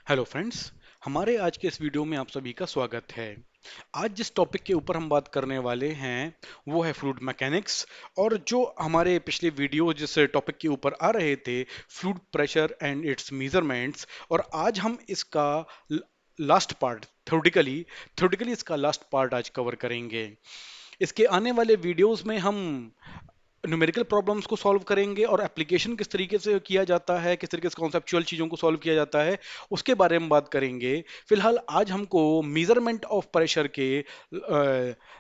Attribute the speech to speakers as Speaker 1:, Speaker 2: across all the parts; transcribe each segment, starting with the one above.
Speaker 1: Hello friends. हमारे आज के इस वीडियो में आप सभी का स्वागत है। आज जिस टॉपिक के ऊपर हम बात करने वाले हैं वो है फ्लूइड मैकेनिक्स। और जो हमारे पिछले वीडियो जिस टॉपिक के ऊपर आ रहे थे, fluid pressure and it's measurements, और आज हम इसका लास्ट पार्ट थ्योरेटिकली इसका लास्ट पार्ट आज कवर करेंगे। इसके आने वाले वीडियोस में हम न्यूमेरिकल प्रॉब्लम्स को सॉल्व करेंगे और एप्लीकेशन किस तरीके से किया जाता है, किस तरीके से कॉन्सेप्चुअल चीज़ों को सॉल्व किया जाता है, उसके बारे में बात करेंगे। फिलहाल आज हमको मेजरमेंट ऑफ प्रेशर के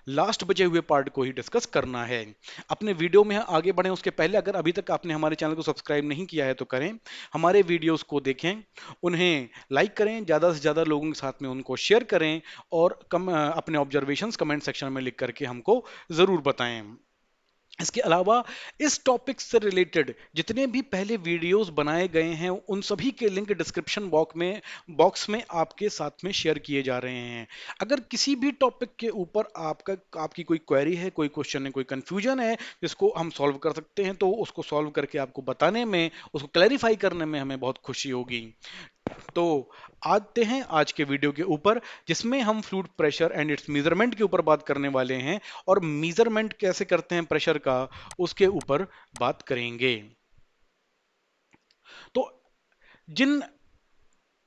Speaker 1: लास्ट बचे हुए पार्ट को ही डिस्कस करना है। अपने वीडियो में आगे बढ़ें उसके पहले अगर अभी तक आपने हमारे चैनल को सब्सक्राइब नहीं किया है तो करें, हमारे वीडियोस को देखें, उन्हें लाइक करें, ज़्यादा से ज़्यादा लोगों के साथ में उनको शेयर करें और अपने ऑब्जर्वेशंस कमेंट सेक्शन में लिख करके हमको ज़रूर बताएं। इसके अलावा इस टॉपिक से रिलेटेड जितने भी पहले वीडियोस बनाए गए हैं उन सभी के लिंक डिस्क्रिप्शन बॉक्स में आपके साथ में शेयर किए जा रहे हैं। अगर किसी भी टॉपिक के ऊपर आपकी कोई क्वेरी है, कोई क्वेश्चन है, कोई कंफ्यूजन है जिसको हम सॉल्व कर सकते हैं, तो उसको सॉल्व करके आपको बताने में, उसको क्लैरिफाई करने में हमें बहुत खुशी होगी। तो आते हैं आज के वीडियो के ऊपर, जिसमें हम fluid pressure and it's measurement के ऊपर बात करने वाले हैं और मेजरमेंट कैसे करते हैं प्रेशर का उसके ऊपर बात करेंगे। तो जिन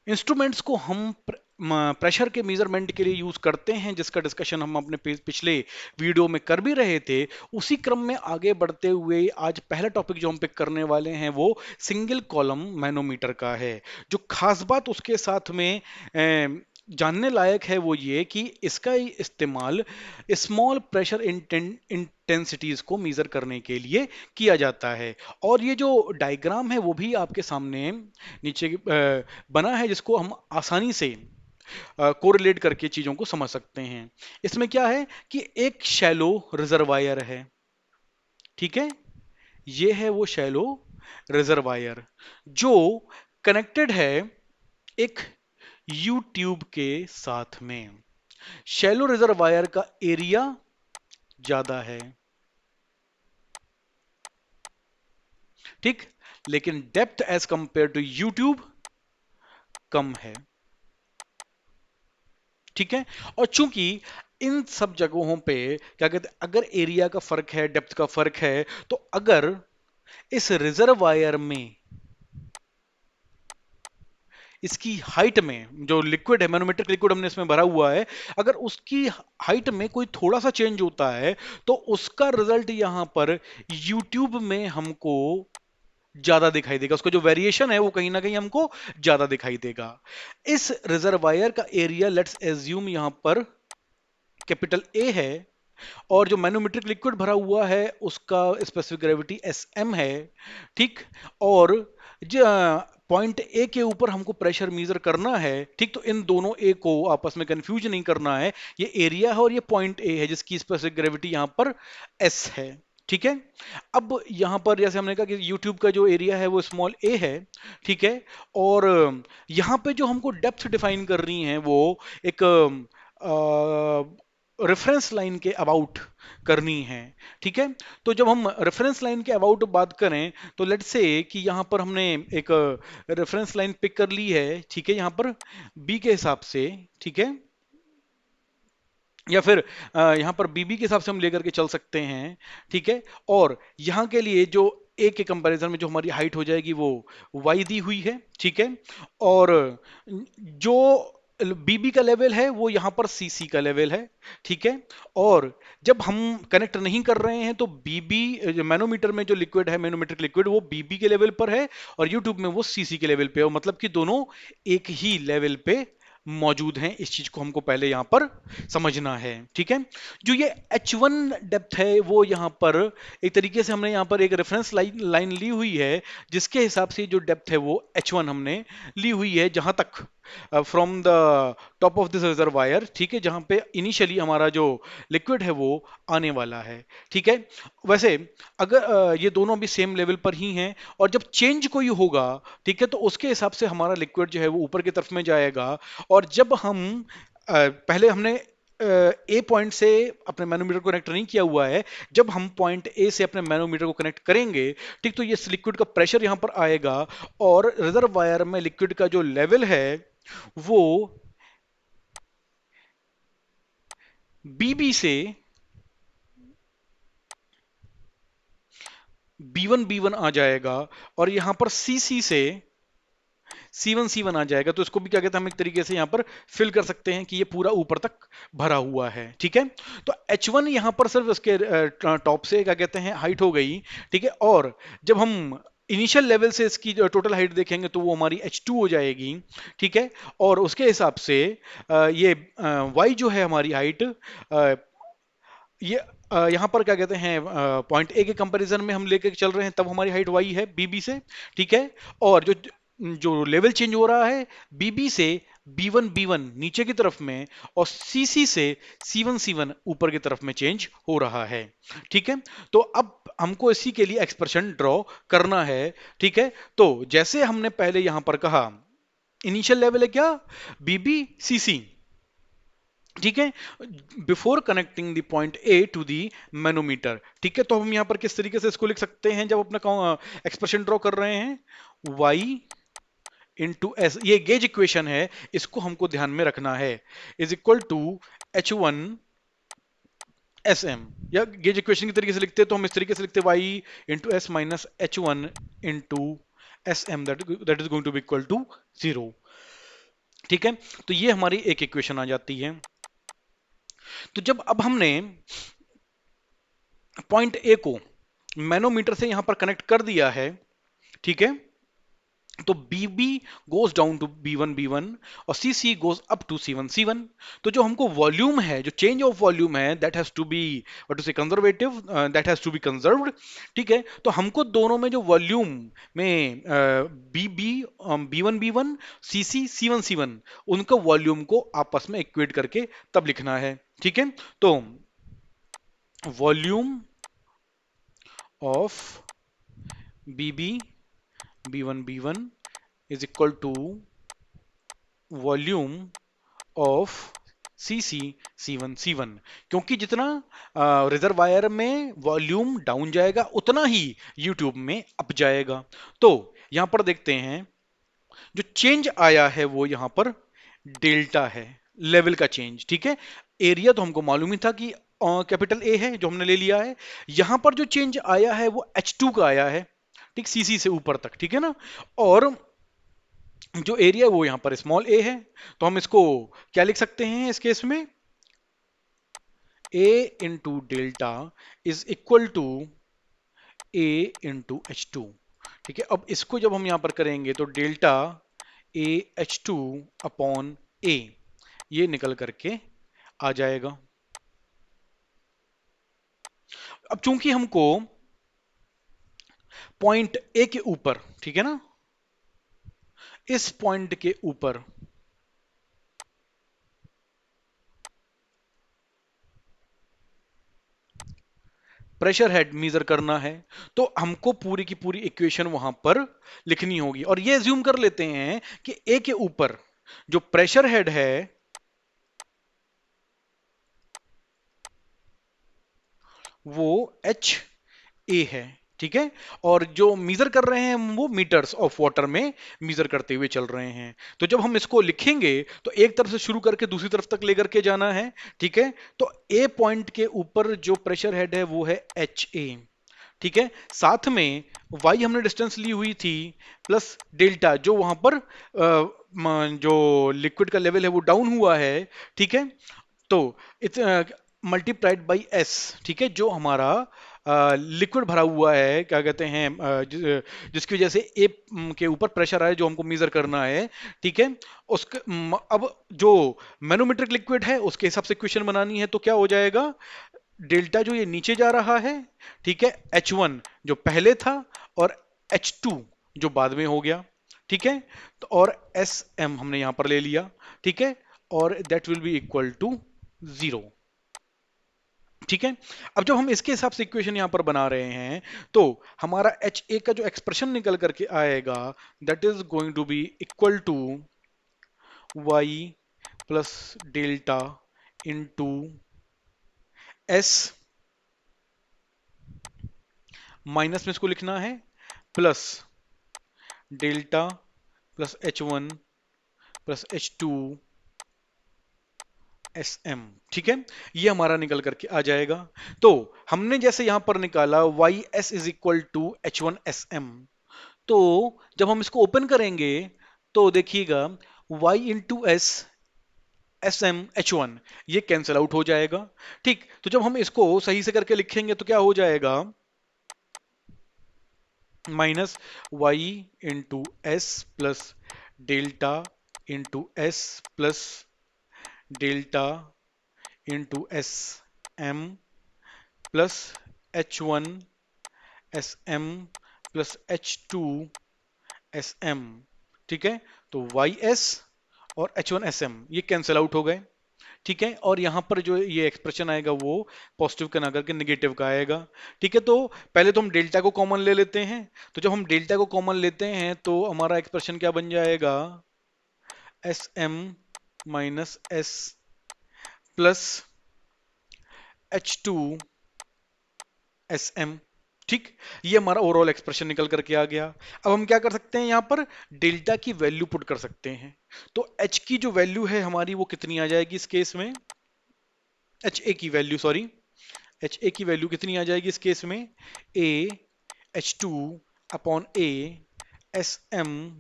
Speaker 1: इंस्ट्रूमेंट्स को हम प्रेशर के मेजरमेंट के लिए यूज करते हैं, जिसका डिस्कशन हम अपने पिछले वीडियो में कर भी रहे थे, उसी क्रम में आगे बढ़ते हुए आज पहला टॉपिक जो हम पिक करने वाले हैं वो सिंगल कॉलम मैनोमीटर का है। जो खास बात उसके साथ में जानने लायक है वो ये कि इसका इस्तेमाल स्मॉल प्रेशर इंटेंसिटीज को मेजर करने के लिए किया जाता है। और ये जो डायग्राम है वो भी आपके सामने नीचे बना है, जिसको हम आसानी से कोरिलेट करके चीजों को समझ सकते हैं। इसमें क्या है कि एक शैलो रिजर्वायर है, ठीक है। ये है वो शैलो रिजर्वायर जो कनेक्टेड है एक यू ट्यूब के साथ में। शैलो रिजर्वायर का एरिया ज्यादा है, ठीक, लेकिन depth as compare to YouTube कम है, ठीक है। और चूंकि इन सब जगहों पे क्या कहते हैं, अगर एरिया का फर्क है, डेप्थ का फर्क है, तो अगर इस रिजर्वायर में इसकी हाइट में जो लिक्विड है, मैनोमेट्रिक लिक्विड हमने इसमें भरा हुआ है, अगर उसकी हाइट में कोई थोड़ा सा चेंज होता है तो उसका रिजल्ट यहां पर यूट्यूब में हमको ज्यादा दिखाई देगा। उसका जो वेरिएशन है वो कहीं ना कहीं हमको ज्यादा दिखाई देगा। इस रिजर्वायर का एरिया लेट्स एज्यूम यहां पर कैपिटल ए है, और जो मैनोमेट्रिक लिक्विड भरा हुआ है उसका स्पेसिफिक ग्रेविटी एस एम है, ठीक। और पॉइंट ए के ऊपर हमको प्रेशर मेजर करना है, ठीक। तो इन दोनों ए को आपस में कंफ्यूज नहीं करना है, ये एरिया है और ये पॉइंट ए है जिसकी स्पेसिफिक ग्रेविटी यहां पर एस है, ठीक है। अब यहां पर जैसे हमने कहा कि यूट्यूब का जो एरिया है वो स्मॉल ए है, ठीक है। और यहां पे जो हमको डेप्थ डिफाइन कर रही है वो एक रेफरेंस लाइन के अबाउट करनी है, ठीक है। तो जब हम रेफरेंस लाइन के अबाउट बात करें तो लेट्स से कि यहां पर हमने एक रेफरेंस लाइन पिक कर ली है, ठीक है, यहां पर बी के हिसाब से, ठीक है, या फिर यहां पर बीबी के हिसाब से हम लेकर के चल सकते हैं, ठीक है। और यहां के लिए जो ए के कंपैरिजन में जो हमारी हाइट हो जाएगी वो वाई दी हुई है, ठीक है। और जो बीबी का लेवल है वो यहां पर सीसी का लेवल है, ठीक है। और जब हम कनेक्ट नहीं कर रहे हैं तो बीबी मैनोमीटर में जो लिक्विड है, मैनोमेट्रिक लिक्विड, वो बीबी के लेवल पर है और यूट्यूब में वो सीसी के लेवल पे है, मतलब कि दोनों एक ही लेवल पे मौजूद हैं। इस चीज को हमको पहले यहां पर समझना है, ठीक है। जो ये H1 डेप्थ है वो यहां पर एक तरीके से हमने यहां पर एक रेफरेंस लाइन ली हुई है, जिसके हिसाब से जो डेप्थ है वो H1 हमने ली हुई है, जहां तक from the top of this reservoir, ठीक है, जहां पे इनिशियली हमारा जो लिक्विड है वो आने वाला है, ठीक है। वैसे अगर ये दोनों भी सेम लेवल पर ही हैं और जब चेंज कोई होगा, ठीक है, तो उसके हिसाब से हमारा लिक्विड जो है वो ऊपर की तरफ में जाएगा। और जब हम पहले हमने ए पॉइंट से अपने मैनोमीटर को कनेक्ट नहीं किया हुआ है, जब हम पॉइंट ए से अपने मैनोमीटर को कनेक्ट करेंगे, ठीक, तो ये लिक्विड का प्रेशर यहां पर आएगा और रिजर्वायर में लिक्विड का जो लेवल है वो बीबी से B1 आ जाएगा, और यहां पर सीसी से C1 आ जाएगा। तो इसको भी क्या कहते हैं, हम एक तरीके से यहां पर फिल कर सकते हैं कि ये पूरा ऊपर तक भरा हुआ है। ठीक है, तो H1 यहां पर सिर्फ इसके टॉप से क्या कहते हैं हाइट हो गई। ठीक है, और जब हम इनिशियल लेवल से इसकी टोटल हाइट देखेंगे तो वो हमारी H2 हो जाएगी। ठीक है, और उसके हिसाब से ये Y जो है हमारी हाइट, ये यहाँ पर क्या कहते हैं पॉइंट ए के कंपैरिजन में हम लेके चल रहे हैं, तब हमारी हाइट वाई है बीबी से। ठीक है, और जो जो लेवल चेंज हो रहा है बीबी से बी वन नीचे की तरफ में, और सीसी से सी वन ऊपर की तरफ में चेंज हो रहा है। ठीक है, तो अब हमको इसी के लिए एक्सप्रेशन ड्रॉ करना है। ठीक है, तो जैसे हमने पहले यहां पर कहा, इनिशियल लेवल है क्या, बीबी सीसी। ठीक है, before connecting the point A to the manometer. ठीक है, तो हम यहां पर किस तरीके से इसको लिख सकते हैं जब अपना एक्सप्रेशन ड्रॉ कर रहे हैं, y इंटू एस, ये गेज इक्वेशन है, इसको हमको ध्यान में रखना है, is equal to H1 SM। या गेज इक्वेशन की तरीके से लिखते हैं तो हम इस तरीके से लिखते हैं y into S minus H1 into SM, that is going to be equal to 0। ठीक है, तो ये हमारी एक इक्वेशन आ जाती है। तो जब अब हमने पॉइंट ए को मैनोमीटर से यहां पर कनेक्ट कर दिया है, ठीक है, तो BB goes down to B one और CC goes up to C one. तो जो हमको वॉल्यूम है, जो चेंज ऑफ वॉल्यूम है, that has to be what to say conservative, that has to be conserved. ठीक है, तो हमको दोनों में जो वॉल्यूम में BB B one C one उनका वॉल्यूम को आपस में इक्वेट करके तब लिखना है। ठीक है, तो volume of B B B one is equal to volume of C one, क्योंकि जितना रिजर्वायर में वॉल्यूम डाउन जाएगा उतना ही यूट्यूब में अप जाएगा। तो यहां पर देखते हैं जो चेंज आया है वो यहां पर डेल्टा है, लेवल का चेंज। ठीक है, एरिया तो हमको मालूम ही था कि कैपिटल ए है जो हमने ले लिया है। यहां पर जो चेंज आया है वो H2 का आया है, ठीक, सीसी से ऊपर तक। ठीक है ना, और जो एरिया है वो यहां पर स्मॉल ए है, तो हम इसको क्या लिख सकते हैं इस केस में, A into delta is equal to A into H2। ठीक है, अब इसको जब हम यहां पर करेंगे तो डेल्टा ए H2 अपॉन ए, ये निकल करके आ जाएगा। अब चूंकि हमको पॉइंट ए के ऊपर, ठीक है ना, इस पॉइंट के ऊपर प्रेशर हेड मेजर करना है, तो हमको पूरी की पूरी इक्वेशन वहां पर लिखनी होगी। और ये एज्यूम कर लेते हैं कि ए के ऊपर जो प्रेशर हेड है वो एच ए है। ठीक है, और जो मीजर कर रहे हैं वो मीटर्स ऑफ वाटर में मीजर करते हुए चल रहे हैं। तो जब हम इसको लिखेंगे तो एक तरफ से शुरू करके दूसरी तरफ तक लेकर के जाना है। ठीक है, तो ए पॉइंट के ऊपर जो प्रेशर हेड है वो है एच ए। ठीक है, साथ में y हमने डिस्टेंस ली हुई थी, प्लस डेल्टा जो वहां पर जो लिक्विड का लेवल है वो डाउन हुआ है। ठीक है, तो इट्स मल्टीप्लाइड बाई एस। ठीक है, जो हमारा लिक्विड भरा हुआ है, क्या कहते हैं जिसकी वजह से ए के ऊपर प्रेशर आए जो हमको मेजर करना है। ठीक है, उसके अब जो मैनोमेट्रिक लिक्विड है उसके हिसाब से क्वेश्चन बनानी है, तो क्या हो जाएगा, डेल्टा जो ये नीचे जा रहा है, ठीक है, H1 जो पहले था और H2 जो बाद में हो गया। ठीक है, तो और SM हमने यहां पर ले लिया। ठीक है, और that will be equal to 0। ठीक है, अब जब हम इसके हिसाब से इक्वेशन यहां पर बना रहे हैं तो हमारा HA का जो एक्सप्रेशन निकल करके आएगा that is going to be equal to y plus delta into S, minus में इसको लिखना है, plus delta plus H1 plus H2SM। ठीक है, ये हमारा निकल करके आ जाएगा। तो हमने जैसे यहां पर निकाला YS is equal to H1SM, तो जब हम इसको ओपन करेंगे तो देखिएगा Y into S SM H1 ये कैंसिल आउट हो जाएगा। ठीक, तो जब हम इसको सही से करके लिखेंगे तो क्या हो जाएगा, minus Y into S plus delta into S plus delta into S M plus H1SM plus H2SM। ठीक है, तो YS और H1SM ये कैंसिल आउट हो गए। ठीक है, और यहां पर जो ये एक्सप्रेशन आएगा वो पॉजिटिव का ना करके नेगेटिव का आएगा। ठीक है, तो पहले तो हम डेल्टा को कॉमन ले लेते हैं। तो जब हम डेल्टा को कॉमन लेते हैं तो हमारा एक्सप्रेशन क्या बन जाएगा, S M minus S plus H2SM। ठीक, ये हमारा ओवरऑल एक्सप्रेशन निकल करके आ गया। अब हम क्या कर सकते हैं, यहां पर डेल्टा की वैल्यू पुट कर सकते हैं। तो H की जो वैल्यू है हमारी वो कितनी आ जाएगी इस केस में, HA की वैल्यू, सॉरी, HA की वैल्यू कितनी आ जाएगी इस केस में, A H2 upon A SM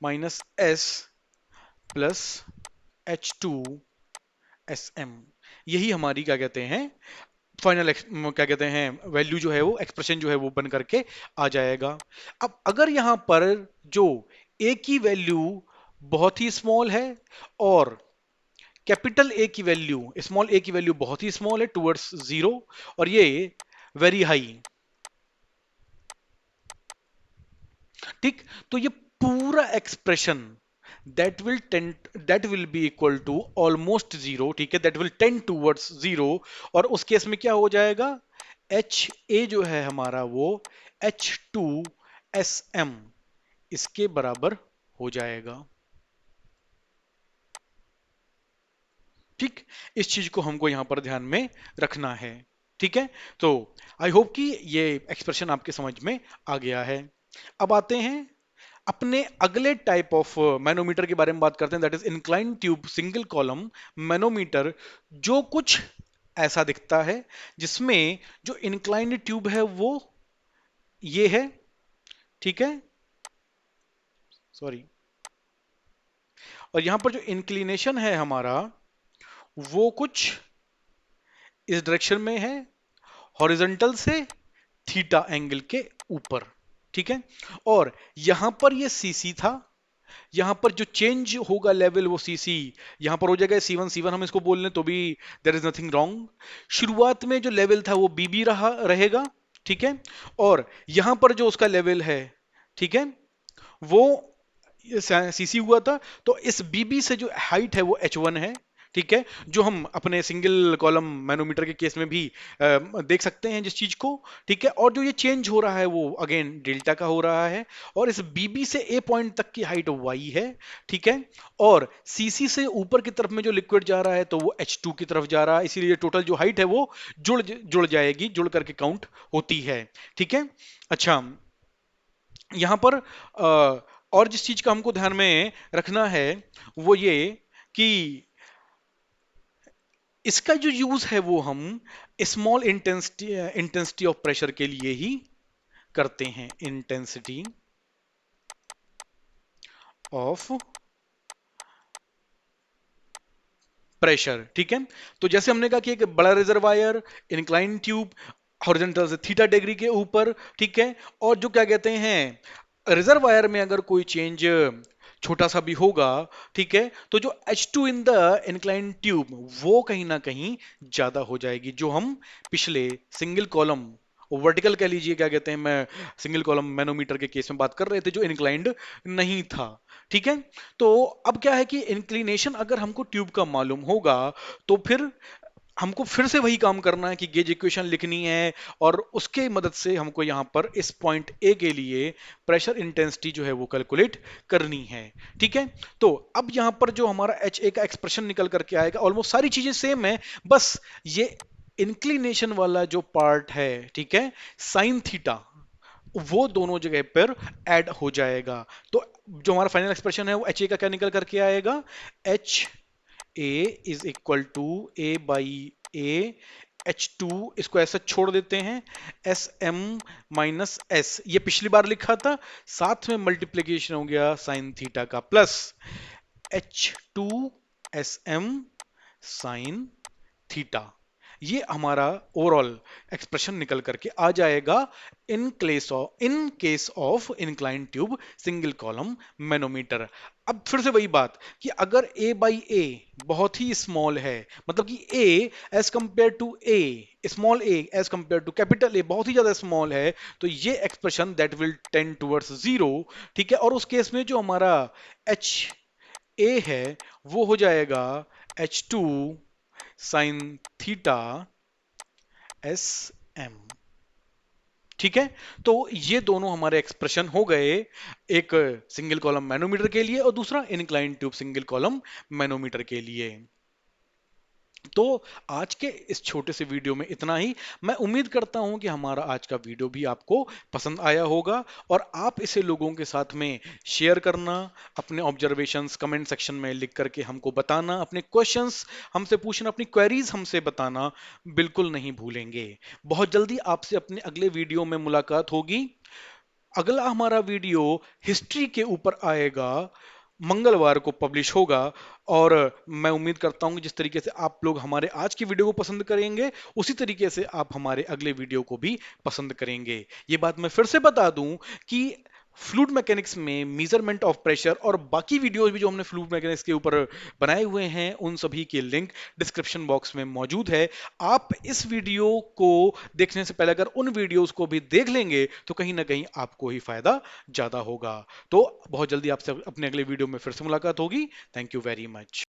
Speaker 1: minus S plus H2SM। यही हमारी क्या कहते हैं फाइनल, क्या कहते हैं वैल्यू जो है वो एक्सप्रेशन जो है वो बन करके आ जाएगा। अब अगर यहां पर जो A की वैल्यू बहुत ही स्मॉल है और कैपिटल ए की वैल्यू, स्मॉल ए की वैल्यू बहुत ही स्मॉल है टुवर्ड्स जीरो, और ये वेरी हाई, ठीक, तो ये पूरा expression that will be equal to almost zero. ठीक है, that will tend towards zero, और उस केस में क्या हो जाएगा, एच ए जो है हमारा वो H2SM इसके बराबर हो जाएगा। ठीक, इस चीज को हमको यहां पर ध्यान में रखना है। ठीक है, तो आई होप कि ये एक्सप्रेशन आपके समझ में आ गया है। अब आते हैं अपने अगले टाइप ऑफ मैनोमीटर के बारे में बात करते हैं, that is incline tube single column manometer, जो कुछ ऐसा दिखता है जिसमें जो इंक्लाइंड ट्यूब है वो ये है। ठीक है, सॉरी, और यहां पर जो इंक्लिनेशन है हमारा वो कुछ इस डायरेक्शन में है, हॉरिजॉन्टल से थीटा एंगल के ऊपर। ठीक है, और यहां पर ये सीसी था, यहां पर जो चेंज होगा लेवल वो सीसी यहां पर हो जाएगा C1 हम इसको बोल लें तो भी देयर इज नथिंग रॉन्ग। शुरुआत में जो लेवल था वो बीबी रहेगा। ठीक है, और यहां पर जो उसका लेवल है, ठीक है, वो सीसी हुआ था, तो इस बीबी से जो हाइट है वो H1 है। ठीक है, जो हम अपने सिंगल कॉलम मैनोमीटर के केस में भी देख सकते हैं जिस चीज को। ठीक है, और जो ये चेंज हो रहा है वो अगेन डेल्टा का हो रहा है, और इस बीबी से ए पॉइंट तक की हाइट वाई है। ठीक है, और सीसी से ऊपर की तरफ में जो लिक्विड जा रहा है तो वो H2 की तरफ जा रहा है, इसीलिए टोटल जो हाइट है वो जुड़ जुड़ जाएगी, जुड़ करके काउंट होती है। ठीक है, अच्छा, यहां पर और जिस चीज का हमको ध्यान में रखना है वो ये कि इसका जो यूज है वो हम स्मॉल इंटेंसिटी ऑफ प्रेशर के लिए ही करते हैं, इंटेंसिटी ऑफ प्रेशर। ठीक है, तो जैसे हमने कहा कि एक बड़ा रिजर्वायर, इंक्लाइन ट्यूब, हॉरिजॉन्टल से थीटा डिग्री के ऊपर। ठीक है, और जो क्या कहते हैं रिजर्वायर में अगर कोई चेंज छोटा सा भी होगा, ठीक है, तो जो H2 in the incline tube वो कहीं ना कहीं ज्यादा हो जाएगी, जो हम पिछले सिंगल कॉलम वर्टिकल कह लीजिए, क्या कहते हैं, मैं सिंगल कॉलम मैनोमीटर के केस में बात कर रहे थे जो इंक्लाइंड नहीं था। ठीक है, तो अब क्या है कि इंक्लिनेशन अगर हमको ट्यूब का मालूम होगा तो फिर हमको फिर से वही काम करना है कि गेज इक्वेशन लिखनी है, और उसके मदद से हमको यहां पर इस पॉइंट ए के लिए प्रेशर इंटेंसिटी जो है वो कैलकुलेट करनी है। ठीक है, तो अब यहां पर जो हमारा एच ए का एक्सप्रेशन निकल करके आएगा, ऑलमोस्ट सारी चीजें सेम है, बस ये इंक्लिनेशन वाला जो पार्ट है, ठीक है, साइन थीटा, वो दोनों जगह पर ऐड हो जाएगा। तो जो हमारा फाइनल एक्सप्रेशन है वो एच ए का क्या निकल करके आएगा, H A is equal to A by A H two, इसको ऐसा छोड़ देते हैं, एस एम माइनस एस, ये पिछली बार लिखा था, साथ में मल्टीप्लीकेशन हो गया साइन थीटा का, plus H two S M sine theta. ये हमारा ओवरऑल एक्सप्रेशन निकल करके आ जाएगा in case of incline tube single column manometer. अब फिर से वही बात कि अगर a बाई ए बहुत ही स्मॉल है, मतलब कि a as compare to A, small a as compare to capital A बहुत ही ज्यादा स्मॉल है, तो ये expression that will tend towards zero. ठीक है, और उस केस में जो हमारा एच ए है वो हो जाएगा H two sine theta S M. ठीक है, तो ये दोनों हमारे एक्सप्रेशन हो गए, एक सिंगल कॉलम मैनोमीटर के लिए और दूसरा incline tube single column manometer के लिए। तो आज के इस छोटे से वीडियो में इतना ही। मैं उम्मीद करता हूं कि हमारा आज का वीडियो भी आपको पसंद आया होगा और आप इसे लोगों के साथ में शेयर करना, अपने ऑब्जर्वेशंस कमेंट सेक्शन में लिख करके हमको बताना, अपने क्वेश्चंस हमसे पूछना, अपनी क्वेरीज हमसे बताना बिल्कुल नहीं भूलेंगे। बहुत जल्दी आपसे अपने अगले वीडियो में मुलाकात होगी। अगला हमारा वीडियो हिस्ट्री के ऊपर आएगा, मंगलवार को पब्लिश होगा। और मैं उम्मीद करता हूं कि जिस तरीके से आप लोग हमारे आज की वीडियो को पसंद करेंगे, उसी तरीके से आप हमारे अगले वीडियो को भी पसंद करेंगे। ये बात मैं फिर से बता दूं कि फ्लूइड मैकेनिक्स में मेजरमेंट ऑफ प्रेशर और बाकी वीडियोस भी जो हमने फ्लूइड मैकेनिक्स के ऊपर बनाए हुए हैं, उन सभी के लिंक डिस्क्रिप्शन बॉक्स में मौजूद है। आप इस वीडियो को देखने से पहले अगर उन वीडियोस को भी देख लेंगे तो कहीं ना कहीं आपको ही फायदा ज्यादा होगा। तो बहुत जल्दी आपसे अपने अगले वीडियो में फिर से मुलाकात होगी। Thank you very much.